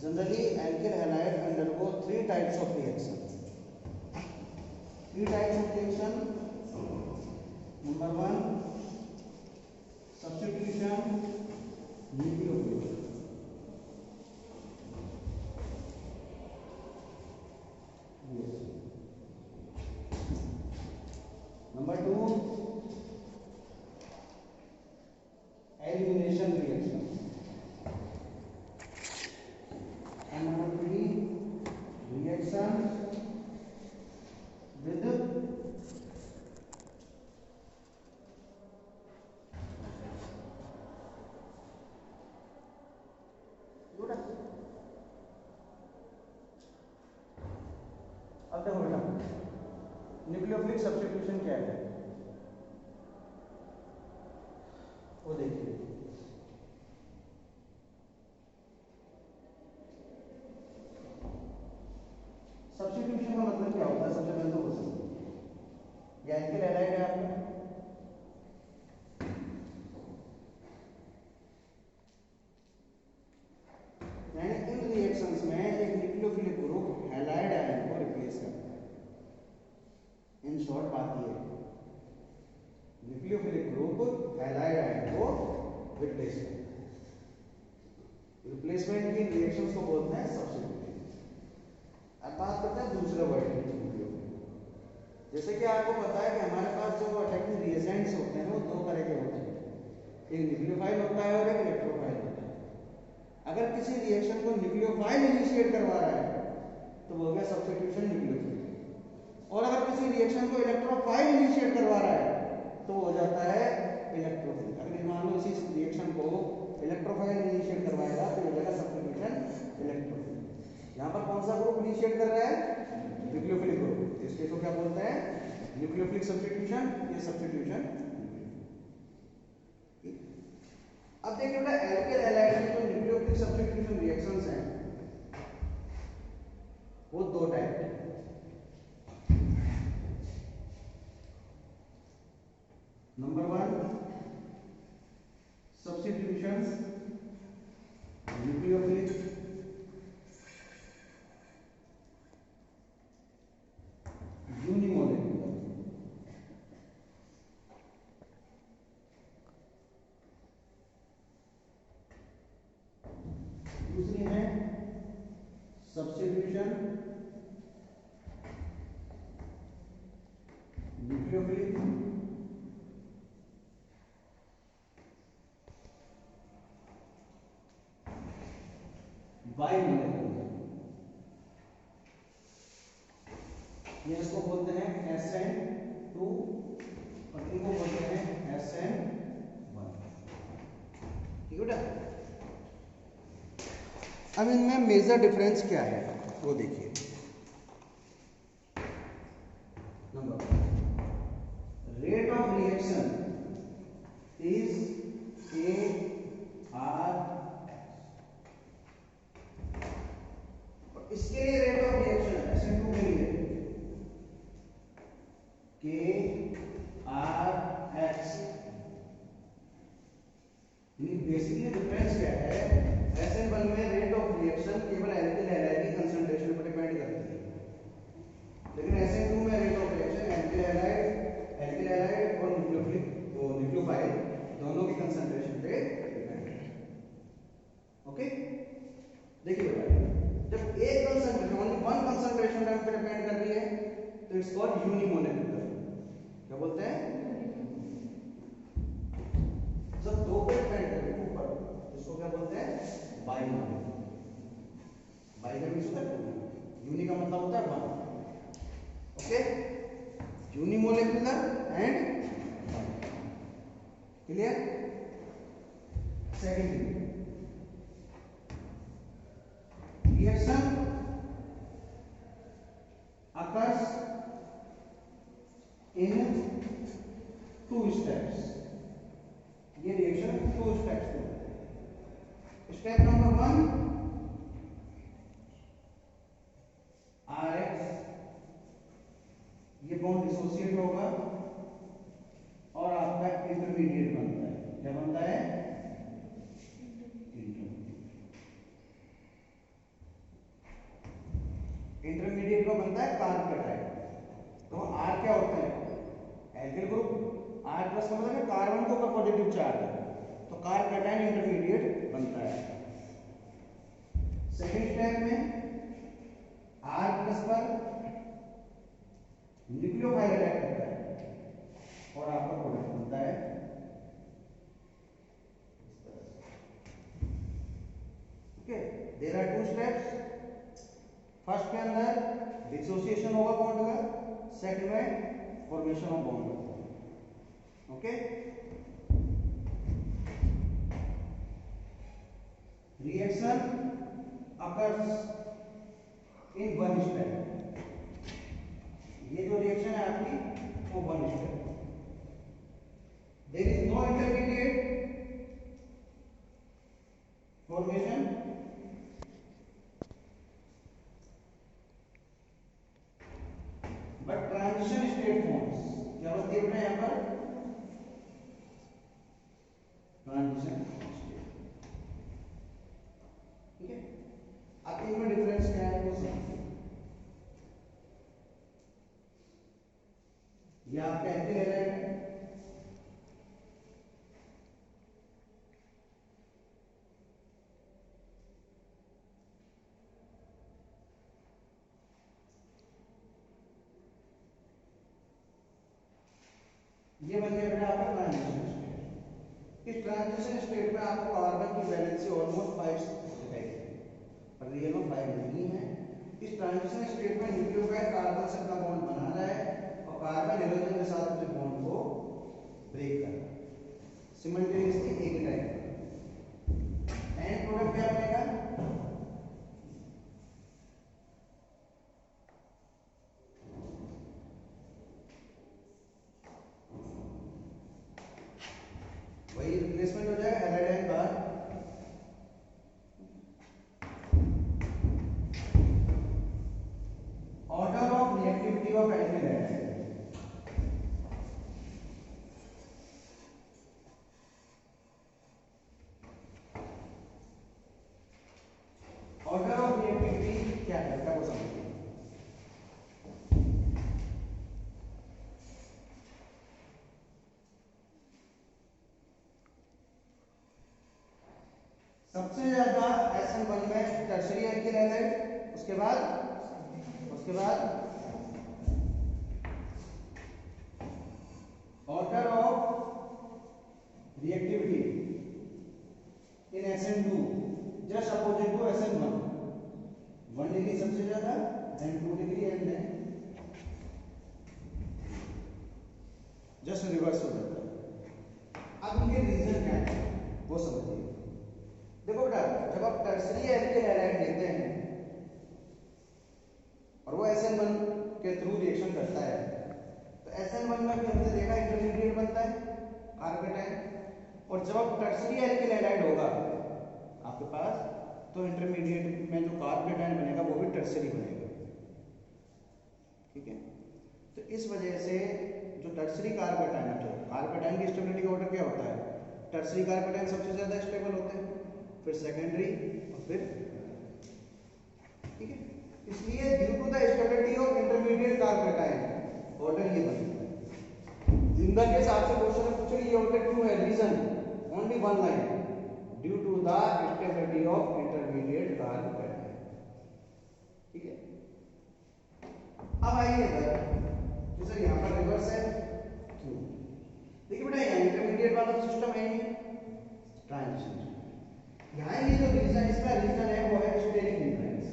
Generally alkyl halide undergo 3 types of reaction. 3 types of reaction. Number 1 substitution nucleophilic. Number 2 elimination reaction. And number 3 reaction with अब देखो बेटा nucleophilic substitution क्या है वो देखिए. Substitution का मतलब क्या होता है सबसे पहले तो वो समझो. ये एल्किल हैलाइड है आपका, यानी इन रिएक्शंस में एक न्यूक्लियोफिलिक ग्रुप हैलाइड आयन को रिप्लेस करता है. इन शॉर्ट बात ये है न्यूक्लियोफिलिक ग्रुप हैलाइड आयन को रिप्लेस करता है. रिप्लेसमेंट की रिएक्शंस को बोलते हैं सब्स्टिट्यूशन. अब बात करते हैं दूसरे वर्ड की. जैसे कि आपको पता है कि हमारे पास जो अटैकिंग रिएजेंट्स होते हैं वो दो तरह के होते हैं. एक न्यूक्लियोफाइल होता है और एक इलेक्ट्रोफाइल होता है. अगर किसी रिएक्शन को न्यूक्लियोफाइल इनिशिएट करवा रहा है तो वो हो गया सब्स्टिट्यूशन न्यूक्लियोफिलिक. और अगर किसी रिएक्शन को इलेक्ट्रोफाइल इनिशिएट करवा रहा है तो वो हो जाता है इलेक्ट्रोफिलिक. अगर मान लो इसी रिएक्शन को इलेक्ट्रोफाइल इनिशिएट करवाएगा तो हो जाएगा सब्स्टिट्यूशन इलेक्ट्रोफिलिक. यहाँ पर कौन सा ग्रुप इनिशिएट कर रहा है? Nucleophilic group. इसके को क्या बोलते हैं? Nucleophilic substitution. ये सब्स्टिट्यूशन. अब देखिए बेटा एल्किल हैलाइड में जो न्यूक्लियोफिलिक सब्स्टिट्यूशन रिएक्शंस हैं वो दो टाइप के. Number 1 substitutions nucleophilic यूनिमोलेक्युलर. दूसरी है सब्स्टिट्यूशन न्यूक्लियोफिलिक बाइमोलेक्युलर. ये इसको बोलते हैं SN2 और इनको बोलते हैं SN1. ठीक है बेटा. अब इनमें मेजर डिफरेंस क्या है वो देखिए. Number rate of reaction is AR. इसके लिए रेट ऑफ रिएक्शन SN2 के लिए KRX. बेसिकली डिफरेंस क्या है? SN1 में रेट ऑफ रिएक्शन केवल एल्किल हैलाइड की कंसंट्रेशन पर डिपेंड करती है, लेकिन SN2 में rate of reaction alkyl halide और न्यूक्लियोफिलिक वो न्यूक्लियोफाइल दोनों की कंसंट्रेशन पे डिपेंड है. ओके. देखिए बेटा जब एक कंसंट्रेशन ओनली वन कंसंट्रेशन पे डिपेंड कर रही है तो इट्स कॉल्ड यूनिमोलेक्युलर. क्या बोलते हैं? जब दो पे डिपेंड करे ऊपर इसको क्या बोलते हैं? बाइमोलेक्युलर. बाइ का मींस होता है यूनि का मतलब होता है one. Okay. यूनिमोलेक्युलर and clear. Secondly reaction occurs in 2 steps. ये रिएक्शन 2 स्टेप्स में होता है. स्टेप नंबर 1 RX ये बॉन्ड डिसोसिएट होगा और आपका इंटरमीडिएट बनता है. क्या बनता है? एल्किल ग्रुप R प्लस का मतलब है कार्बन के ऊपर पॉजिटिव चार्ज है, तो कार्बोकैटायन इंटरमीडिएट बनता है। सेकेंड स्टेप में R प्लस पर न्यूक्लियोफाइल अटैक करता है और आपका प्रोडक्ट बनता है। Okay, there are two steps. First के अंदर डिसोसिएशन होगा बॉन्ड का, सेकंड में formation of bond. Okay, reaction occurs in one step. ये जो रिएक्शन है आपकी वो one step. There is no intermediate formation, but transition state forms. क्या होती है यहाँ पर? Transition state. ठीक है, अब इनमें डिफरेंस क्या है वो समझिए। ये आपका एल्किल हैलाइड है, ये बन गया बेटा आपका ट्रांजिशन स्टेट। इस ट्रांजिशन स्टेट में आपको कार्बन की वैलेंसी ऑलमोस्ट 5 दिखाई देगी, पर रियल में 5 नहीं है। इस ट्रांजिशन स्टेट में न्यूक्लियोफाइल कार्बन से अपना बॉन्ड बना रहा है और कार्बन हाइड्रोजन के साथ अपने बॉन्ड को ब्रेक कर रहा है सिमल्टेनियसली एक ही टाइम पर। एंड प्रोडक्ट क्या बनेगा? वही रिप्लेसमेंट हो जाएगा halide bar. Order of reactivity of alkyl halide. Order of reactivity क्या करता है वो समझिए। सबसे ज्यादा SN1 में टर्शियरी एल्किल हैलाइड, उसके बाद order of reactivity in SN2 just opposite to SN1। 1 degree सबसे ज्यादा, then 2 degree and then just reverse हो जाता है। अब इनके रीजन क्या है वो समझिए। देखो बेटा, जब आप टर्शियरी एल्किल हैलाइड लेते हैं और वो SN1 के थ्रू रिएक्शन करता है, तो SN1 में भी हमने देखा इंटरमीडिएट बनता है कार्बोकैटायन, और जब आप टर्शियरी एल्किल हैलाइड होगा आपके पास, तो इंटरमीडिएट में जो कार्बोकैटायन बनेगा वो भी टर्शियरी बनेगा। ठीक है, तो इस वजह से जो टर्शियरी कार्बोकैटायन है, तो कार्बोकैटायन की स्टेबिलिटी का ऑर्डर क्या होता है? टर्शियरी कार्बोकैटायन सबसे ज्यादा स्टेबल होते हैं, फिर सेकेंडरी और फिर। ठीक है, इसलिए due to the stability of intermediate carbocation order ये बनता है। जिंदा के हिसाब से क्वेश्चन पूछ रही है ऑर्डर क्यों है? Reason only one line, due to the stability of intermediate carbocation. ठीक है, अब आइए तो सर यहाँ पर रिवर्स है क्यों? देखिए बेटा, यहाँ इंटरमीडिएट वाला सिस्टम है नहीं, ट्रांजिशन। यहाँ ये जो रीजन, इसका रीजन है वो है स्टेरिक हिंड्रेंस।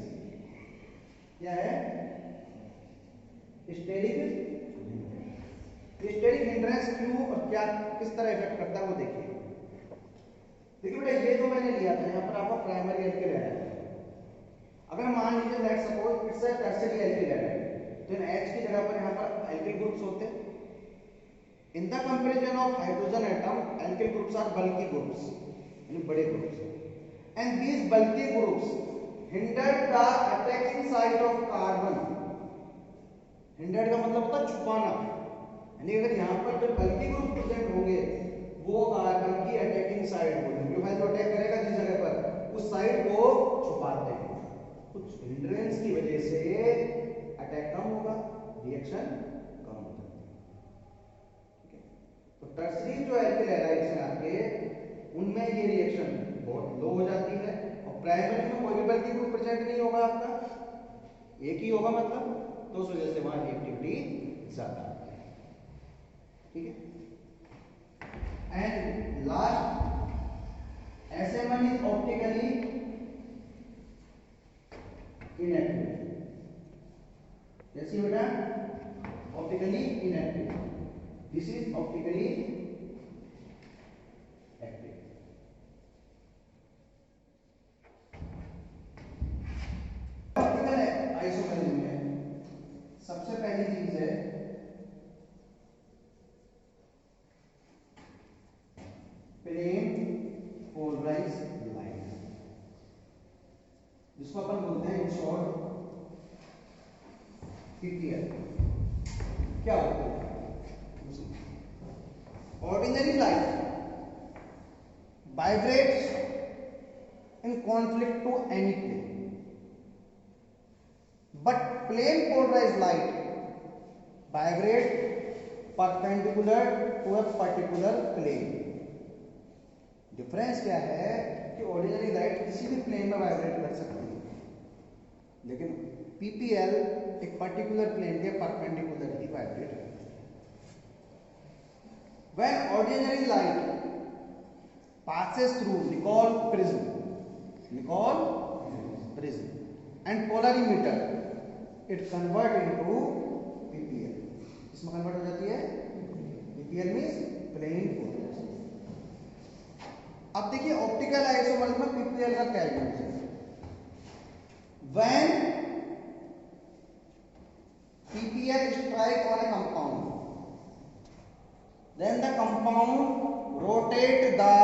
क्या है? स्टेरिक हिंड्रेंस क्यों और क्या किस तरह इफेक्ट करता है वो देखिए। देखिए बेटा, ये जो मैंने लिया था यहाँ पर आपका प्राइमरी एल्किल हैलाइड। अगर मान लीजिए let's suppose it's a tertiary alkyl halide, तो इन H की जगह पर यहाँ पर एल्किल ग्रुप्स होते हैं। In the comparison of hydrogen atom, alkyl groups are bulky groups, यानी बड़े groups, and these bulky groups hindered the attacking site of carbon। hindered का मतलब होता है छुपाना, यानी अगर यहाँ पर जो बल्की ग्रुप प्रेजेंट होंगे वो कार्बन की अटैकिंग साइड को, न्यूक्लियोफाइल जो अटैक करेगा जिस जगह पर, उस साइड को छुपाते हैं। कुछ हिंड्रेंस की वजह से अटैक कम होगा, रिएक्शन कम होगा। प्राइमरी में कोई भी बल्कि ग्रुप प्रेजेंट नहीं होगा आपका, एक ही होगा मतलब, तो उस वजह से वहां रिएक्टिविटी ज्यादा है। ठीक है। And last, SN1 is optically inactive. कैसी बेटा? Optically inactive. This is optically active. Optical isomerism में सबसे पहली चीज है प्लेन पोलराइज्ड लाइट, जिसको अपन बोलते हैं इन शॉर्ट PPL। क्या होता है? Ordinary light vibrates in conflict to any plane, but plane polarized light vibrates perpendicular to a particular plane। Difference क्या है कि ऑर्डिनरी लाइट किसी भी प्लेन में वाइब्रेट कर सकती है, लेकिन पीपीएल एक पर्टिकुलर प्लेन के परपेंडिकुलर ही वाइब्रेट करती है। When ordinary light passes through Nicol prism and polarimeter, it convert into PPL। इसमें कन्वर्ट हो जाती है, PPL means plane polarized। अब देखिए ऑप्टिकल आइसोमर्स में PPL का क्या यूज है? When PPL strike on a compound, then the compound rotate the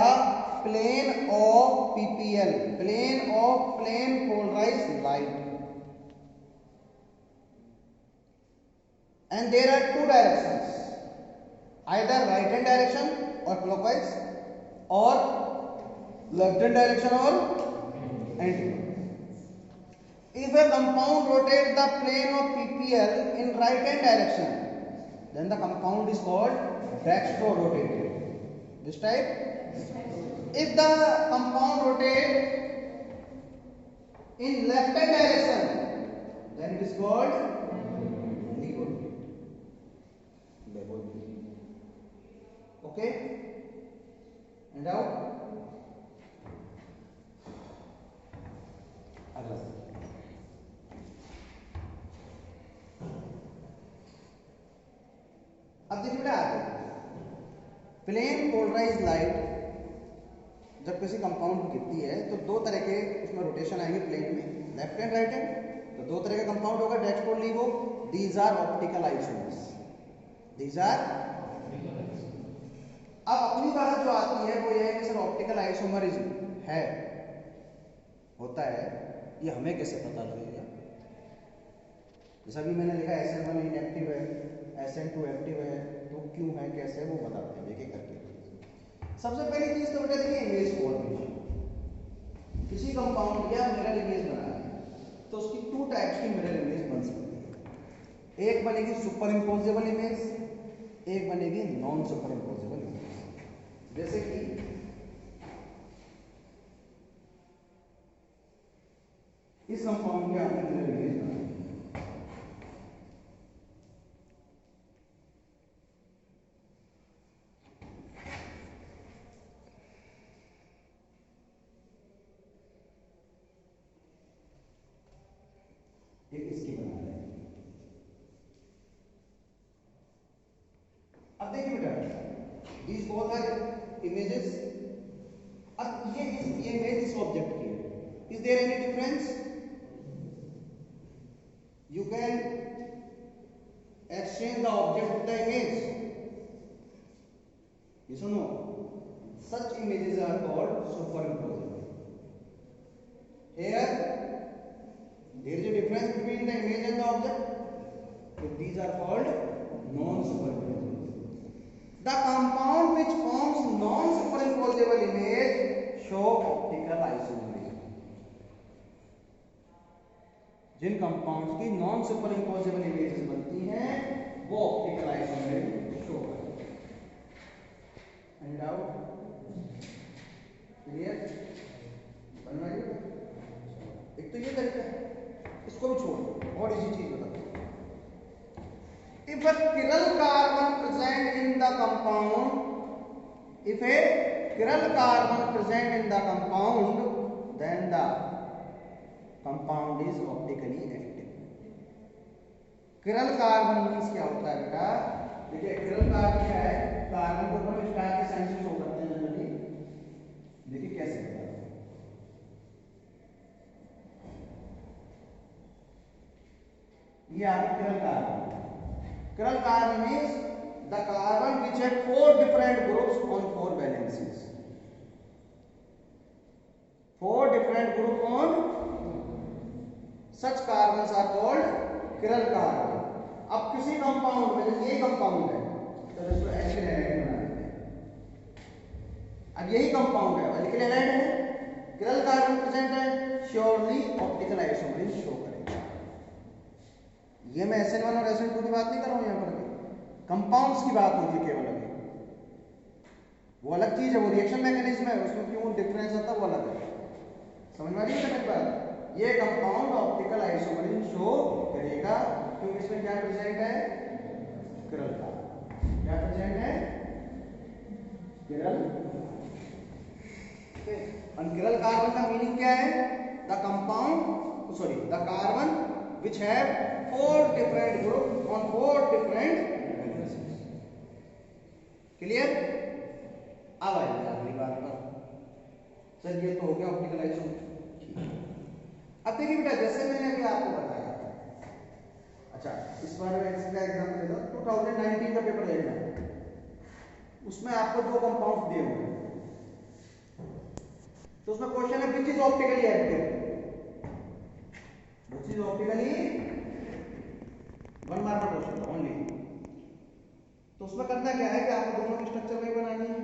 plane of PPL, plane polarized light, and there are two directions, either right hand direction or clockwise, or left hand direction or anti-clockwise। If a compound rotates the plane of PPL in right hand direction, then the compound is called dextro-rotated. This type? If the compound rotates in left hand direction, then it is called leg-rotated। Okay? And out? अगला अब देखिए बेटा आगे, plane polarised light जब किसी compound में गिरती है तो दो तरह के उसमें रोटेशन आएंगे प्लेन में, लेफ्ट हैंड राइट हैंड। तो दो तरह का कंपाउंड होगा, dextro levo. These are optical isomers, these are. अब अपनी बात जो आती है वो ये है कि सर ऑप्टिकल आइसोमरिज्म है, होता है, ये हमें कैसे पता लगेगा? जैसा भी मैंने लिखा SN1 इनएक्टिव है, SN2 एक्टिव है, तो क्यों है, कैसे है, वो बताते हैं एक एक करके। सबसे पहली चीज तो बेटा देखिए इमेज फॉर्मेशन। किसी कंपाउंड या मिरर इमेज बनाना है तो उसकी टू टाइप्स की मिरर इमेज बन सकती है। एक बनेगी सुपर इम्पोजेबल इमेज, एक बनेगी नॉन सुपर इम्पोजेबल इमेज। जैसे कि इस कंपाउंड के हमने मिरर इमेज बनाई, एक इसकी बना रहे हैं। अब देखिए बेटा, these both are images। अब ये इमेज इस ऑब्जेक्ट की है, is there any difference? You can exchange the object with the image, yes or no? Such images are called superimposable। Here there is a difference between the image and the object, so these are called non-superimposable। The compound which forms non-superimposable image show optical isomerism। Jin compounds की non super imposable images बनती हैं वो optical isomerism show करते हैं। Any doubt? Clear? बनवा compound, if a chiral carbon present in the compound, then the compound is optically active. chiral carbon means क्या होता है बेटा? देखिए chiral carbon क्या है? कार्बन के ऊपर स्टार के साइन से शो करते हैं जनरली। देखिए कैसे करते हैं। ये आपका chiral carbon। chiral carbon means the carbon which have 4 different groups on 4 valencies. 4 different group on such carbons are called chiral carbon. अब किसी कंपाउंड में, जैसे ये कंपाउंड है तो इसको एल्किल हैलाइड बना देते हैं। अब यही कंपाउंड है, एल्किल हैलाइड है, chiral carbon प्रेजेंट है, श्योरली ऑप्टिकल आइसोमरिज्म शो करेगा। ये मैं SN1 और SN2 की बात नहीं कर रहा हूं, यहां पर कंपाउंड्स की बात होगी केवल। अभी वो अलग चीज है, वो रिएक्शन मैकेनिज्म है, उसमें क्यों डिफरेंस आता है वो अलग है। समझ में आ रही है मेरी बात? ये कंपाउंड ऑप्टिकल आइसोमरिज्म शो करेगा क्योंकि इसमें क्या प्रेजेंट है? chiral carbon। क्या प्रेजेंट है? chiral। और chiral carbon का मीनिंग क्या है? The carbon which have 4 different groups on 4 different valencies। Clear? अब आइए अगली बात पर। सर ये तो हो गया ऑप्टिकल आइसोमरिज्म। अब देखिए बेटा, जैसे मैंने अभी आपको बताया, अच्छा इस बार मैं इसका एग्जांपल देता हूं। 2019 का पेपर लेना है, उसमें आपको 2 कंपाउंड दिए हुए हैं, तो उसमें क्वेश्चन है which is optically active. Which is optically 1 mark का क्वेश्चन था ओनली। तो उसमें करना क्या है कि आपको दोनों की स्ट्रक्चर वही बनानी है।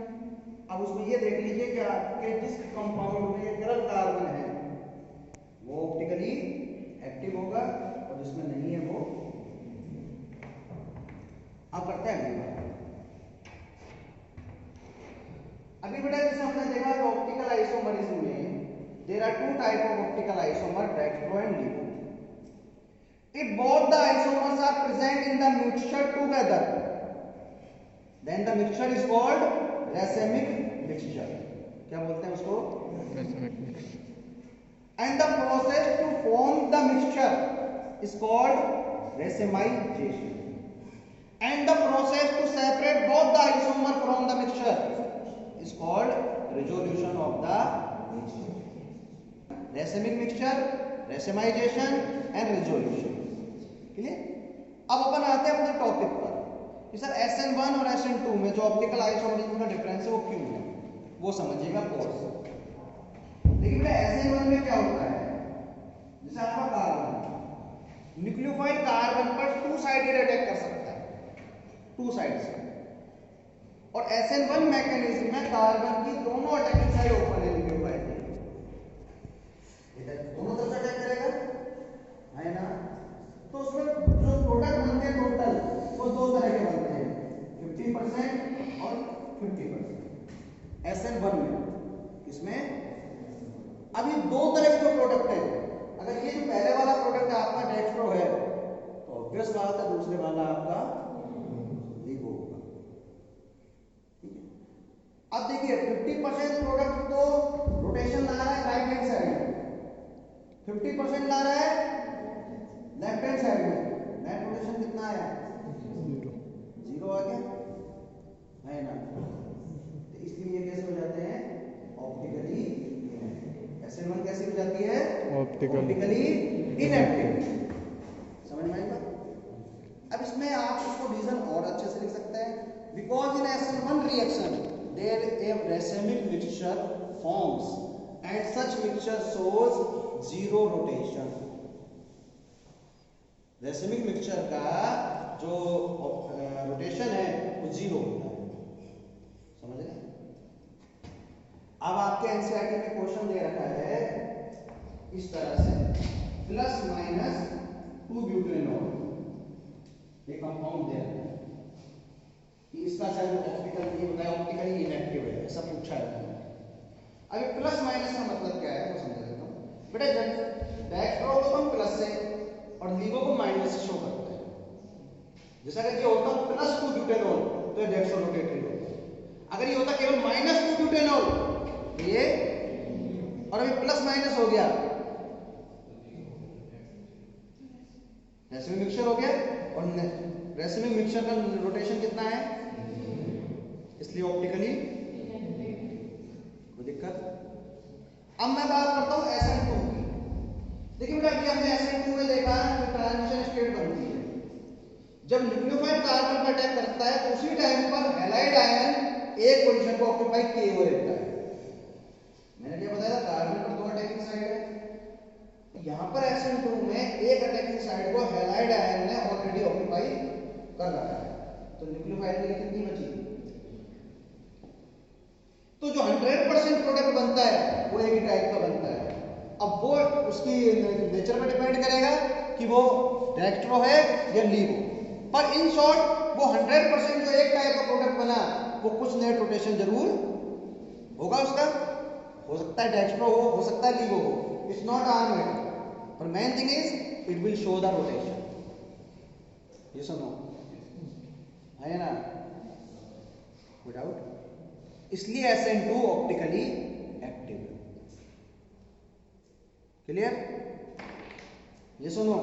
अब उसमें ये देख लीजिए कि जिस कंपाउंड में chiral कार्बन है वो ऑप्टिकली एक्टिव होगा और जिसमें नहीं है वो। अब करते हैं अगली बात। अभी बेटा जैसे हमने देखा कि ऑप्टिकल आइसोमरिज्म में there are 2 type of optical isomer, dextro and levo. If both the isomers are present in the mixture together, then the mixture is called racemic mixture। क्या बोलते हैं उसको? racemic mixture। and the process to form the mixture is called racemization, and the process to separate both the isomer from the mixture is called resolution of the mixture। racemic mixture, racemization and resolution। Clear? अब अपन आते हैं अपने topic पर कि sir SN1 और SN2 में जो optical isomerism का डिफरेंस है वो क्यों है, वो समझिएगा पॉज। देखिए बेटा SN1 में क्या होता है, जैसे आपका कार्बन, न्यूक्लियोफाइल कार्बन पर 2 साइडेड अटैक कर सकता है, 2 साइड से। और SN1 मैकेनिज्म में कार्बन की दोनों अटैकिंग साइड ओपन है न्यूक्लियोफाइल के, दोनों तरफ से अटैक करेगा, है ना? तो उसमें जो प्रोडक्ट बनते हैं टोटल वो 2 तरह के बनते हैं, 50% और 50%। SN1 में इसमें अभी 2 तरह के जो प्रोडक्ट है, अगर ये जो पहले वाला प्रोडक्ट आपका डेक्स्ट्रो है तो ऑब्वियस बात है दूसरे वाला आपका लिवो होगा। ठीक है? अब देखिए 50% प्रोडक्ट तो रोटेशन ला रहा है राइट हैंड साइड में, 50% ला रहा है लेफ्ट हैंड साइड में। नेट रोटेशन कितना आया? 0 आ गया, है ना? तो इसलिए ये कैसे हो जाते हैं? Optically inactive. SN1 कैसी हो जाती है? Optically inactive. समझ में आएगा? अब इसमें आप इसको रीजन और अच्छे से लिख सकते हैं, because in SN1 reaction there a racemic mixture forms and such mixture shows 0 rotation। racemic mixture का जो रोटेशन है वो 0 होता है। समझ गए? अब आपके एनसीईआरटी में क्वेश्चन दे रखा है इस तरह से, प्लस माइनस 2 ब्यूटेनॉल, ये कंपाउंड दे रखा है कि इसका शायद ऑप्टिकल ये बताया ऑप्टिकली इनएक्टिव है, ऐसा पूछा है। अभी प्लस माइनस का मतलब क्या है वो समझ लेता हूं बेटा। जब डेक्स्ट्रो को हम प्लस से और लिवो को माइनस से शो करते हैं, जैसा कि ये होता है +2 ब्यूटेनॉल, तो तो डेक्स्ट्रो रोटेटरी होगा। अगर ये होता केवल -2 ब्यूटेनॉल तो ये, और अभी प्लस माइनस हो गया, रेसिमिक मिक्सचर हो गया, और रेसिमिक मिक्सचर का रोटेशन कितना है, इसलिए ऑप्टिकली कोई दिक्कत। अब मैं बात करता हूं SN2 की। देखिए बेटा अभी हमने SN2 में देखा कि ट्रांजिशन स्टेट बनती है जब न्यूक्लियोफाइल कार्बन पर अटैक करता है, तो उसी टाइम पर हैलाइड आयन एक पोजीशन को ऑक्यूपाई किए हुए रहता है। मैंने क्या बताया था, कार्बन पर 2 अटैकिंग साइड है, यहां पर SN2 में एक अटैकिंग साइड को हैलाइड आयन ने ऑलरेडी ऑक्यूपाई कर रखा है, तो न्यूक्लियोफाइल के लिए कितनी बची, तो जो 100% प्रोडक्ट बनता है वो एक ही टाइप का बनता है। अब वो उसकी नेचर पर डिपेंड करेगा कि वो डेक्स्ट्रो है या लीवो, पर इन शॉर्ट वो 100% जो एक टाइप का प्रोडक्ट बना वो कुछ नेट रोटेशन जरूर होगा उसका, हो सकता है डेक्स्ट्रो हो सकता है लीवो हो, इट्स नॉट आर मैटर, पर main thing is it will show the rotation. ये सुनो है ना, विदाउट, इसलिए SN2 ऑप्टिकली एक्टिव है। क्लियर? ये सुनो